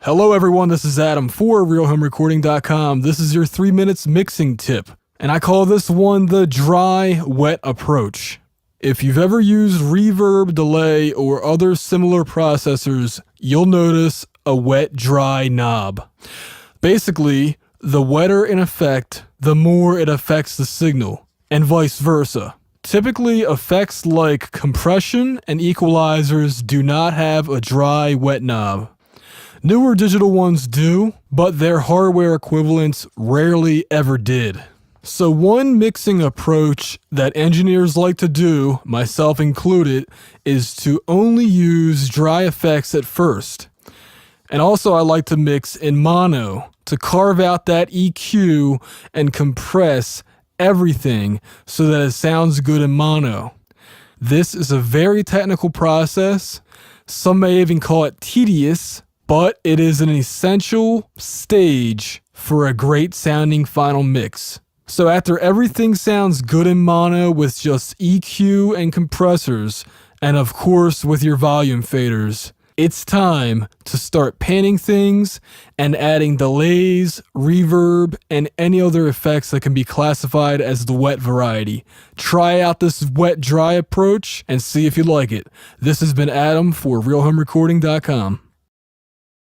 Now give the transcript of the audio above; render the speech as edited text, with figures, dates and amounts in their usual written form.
Hello everyone, this is Adam for RealHomeRecording.com. This is your 3 minutes mixing tip, and I call this one the dry-wet approach. If you've ever used reverb, delay, or other similar processors, you'll notice a wet-dry knob. Basically, the wetter an effect, the more it affects the signal, and vice versa. Typically, effects like compression and equalizers do not have a dry, wet knob. Newer digital ones do, but their hardware equivalents rarely ever did. So one mixing approach that engineers like to do, myself included, is to only use dry effects at first. And also I like to mix in mono to carve out that EQ and compress everything so that it sounds good in mono. This is a very technical process. Some may even call it tedious, but it is an essential stage for a great sounding final mix. So after everything sounds good in mono with just EQ and compressors, and of course with your volume faders, it's time to start panning things and adding delays, reverb, and any other effects that can be classified as the wet variety. Try out this wet-dry approach and see if you like it. This has been Adam for RealHomeRecording.com.